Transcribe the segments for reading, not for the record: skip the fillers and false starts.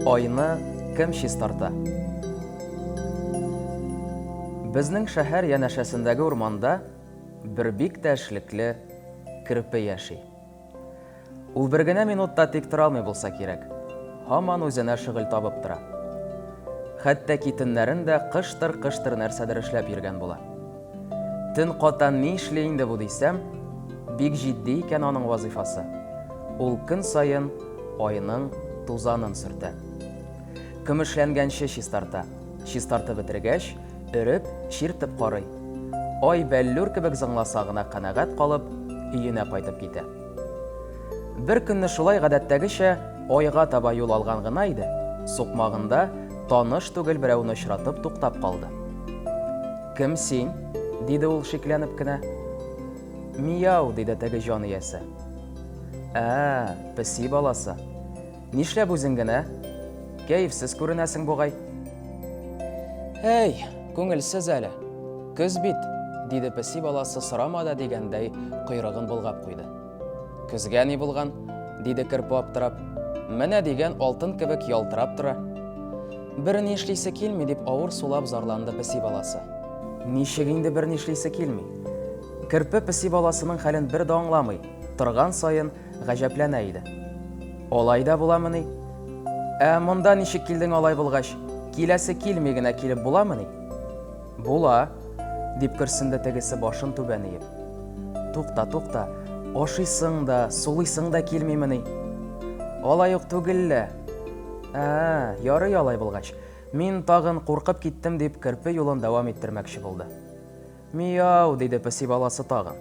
Айны кем чистарта? Безнең шәһәр янәшәсендәге урманда бер бик тә эшлекле керпе яши. Ул бер генә минутта тик тора алмый булса кирәк. Һаман үзенә шөгыль табып тора. Хәтта китеннәрен дә кыштыр-кыштыр нәрсәдер эшләп йөргән була. Төн катан ни эшли инде бу дисәм, бик җитди икән аның вазифасы. Ул көн саен айның тузанын сөртә. Көмешләнгәнче чистарта. Чистартып бетергәч, өреп, чиртеп карый. Ай бәллүр кебек зыңласа гына канәгать калып, өенә кайтып китә. Бер көнне шулай гадәттәгечә айга таба юл алган гына иде. Сукмагында таныш түгел берәүне очратып туктап калды. "Кем син?" диде ул шикләнеп кенә. "Мияу", диде теге җан иясе. Песи баласы. Нишләп үзең генә? Кәефсез күренәсең бугай." "Эй, күңелсез әле. Көз бит", диде песи баласы сорамада дигәндәй койрыгын болгап куйды. "Көзгә ни булган?" диде керпе аптырап. "Менә дигән алтын кебек ялтырап тора." "Бер ни эшлисе килми", дип авыр сулап зарланды песи баласы. Ничек инде бер ни эшлисе килми? Керпе песи баласының хәлен бер дә аңламый, торган саен гаҗәпләнә иде. "Алай да буламыни? Монда ничек килдең алай булгач? Киләсе килми генә килеп буламыни?" "Була", дип көрсенде тегесе башын түбән иеп. Тукта, ашыйсың да, сулыйсың да килмимени?" "Алай ук түгелле." Ярый алай булгач. Мин тагын куркып киттем", дип керпе юлын дәвам иттермәкче булды. "Мияу", диде песи баласы тагын.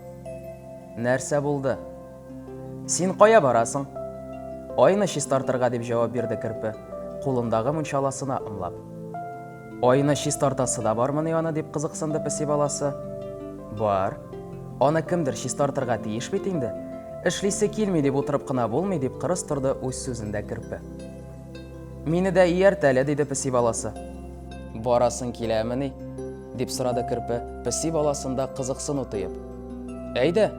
"Нәрсә булды? Син кая барасың?" "Айны чистартырга", дип җавап бирде керпе, кулындагы мунчаласына ымлап. "Айны чистартасы да бармыни аны?" дип кызыксынды песи баласы. "Бар. Аны кемдер чистартырга тиеш бит инде. Эшлисе килми дип утырып кына булмый", дип кырыс торды үз сүзендә керпе. "Мине дә иярт әле", диде песи баласы. "Барасың киләмени?" дип сорады керпе, песи баласында кызыксыну тоеп. "Әйдә,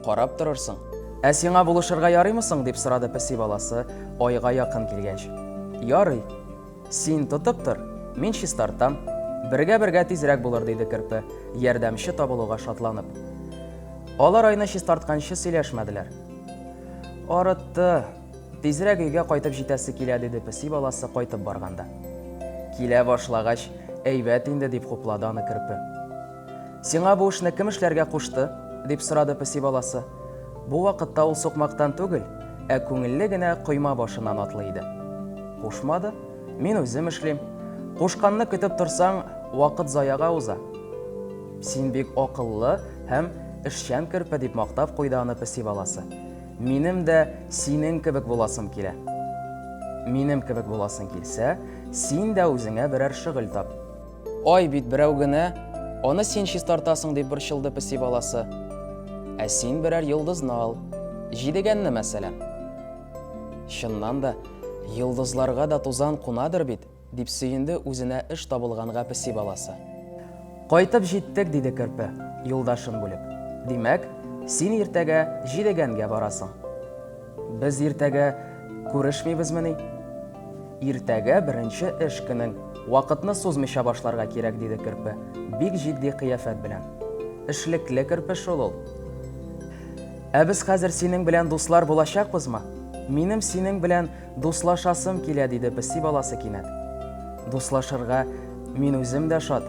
карап торырсың." Сиңа булышырга ярыймысың?" дип сорады песи баласы, айга якын килгәч. "Ярый. Син тотып тор, мин чистартам. Бергә тизрәк булыр", диде керпе, ярдәмче табылуга шатланып. Алар айны чистартканчы сөйләшмәделәр. "Арытты. Тизрәк өйгә кайтып җитәсе килә", диде песи баласы кайтып барганда. "Килә башлагач, әйбәт инде", дип хуплады аны керпе. "Сиңа бу эшне кем эшләргә кушты?" дип сорады песи баласы. Бу вакытта ул сукмактан түгел, күңелле генә койма башыннан атлый иде. "Кушмады? Мин үзем эшлим. Кушканны көтеп торсаң, вакыт заяга уза." "Син бик акыллы һәм эшчән керпе", дип мактап куйды аны песи баласы. "Минем дә синең кебек буласым килә." "Минем кебек буласың килсә, син дә үзеңә берәр шөгыль тап." "Ай бит берәү генә, аны син чистартасың", дип борчылды песи баласы. Син берәр йолдызны ал. Җидегәнне мәсәлән." "Чыннан да, йолдызларга да тузан кунадыр бит", дип сөенде үзенә эш табылганга песи баласы. "Кайтып җиттек", диде керпе, юлдашын бүлеп. "Димәк, син иртәгә җидегәнгә барасың." "Без иртәгә күрешмибезмени?" "Иртәгә беренче эш көнең. Вакытны сузмыйча башларга кирәк", диде керпе, бик җитди кыяфәт белән. "Эшлекле керпе шул ул. Без хәзер синең белән дуслар булачакбызмы? Минем синең белән дуслашасым килә", диде песи баласы кинәт. "Дуслашырга мин үзем дә шат."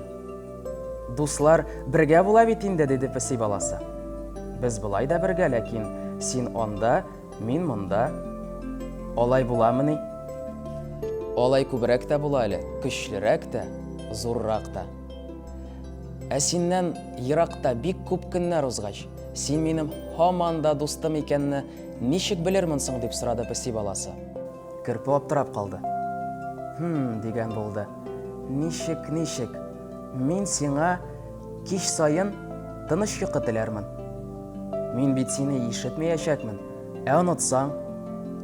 "Дуслар бергә була бит инде", диде песи баласы. "Без болай да бергә, ләкин син анда, мин монда." "Алай буламыни?" "Алай күбрәк тә була әле, көчлерәк тә, зуррак та." "Синнән еракта бик күп көннәр узгач, син минем һаман да дустым икәнне ничек белермен соң?" дип сорады песи баласы. Керпе аптырап калды. Дигән булды. Ничек? Мин сиңа кич саен тыныч йокы теләрмен. Мин бит сине ишетмәячәкмен. Онытсаң?"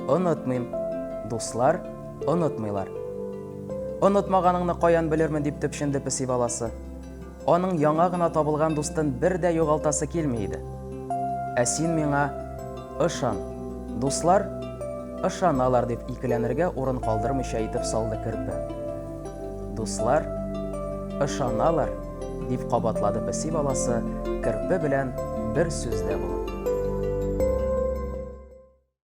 "Онытмыйм. Дуслар онытмыйлар." "Онытмаганыңны каян белермен?" дип төпченде песи баласы. Аның яңа гына табылган дустын бер дә югалтасы килми иде. Син миңа ышан. Дуслар ышаналар дип икеләнергә урын калдырмыйча итеп салды Керпе. Дуслар, ышаналар дип кабатлады песи баласы Керпе белән бер сүздә булып.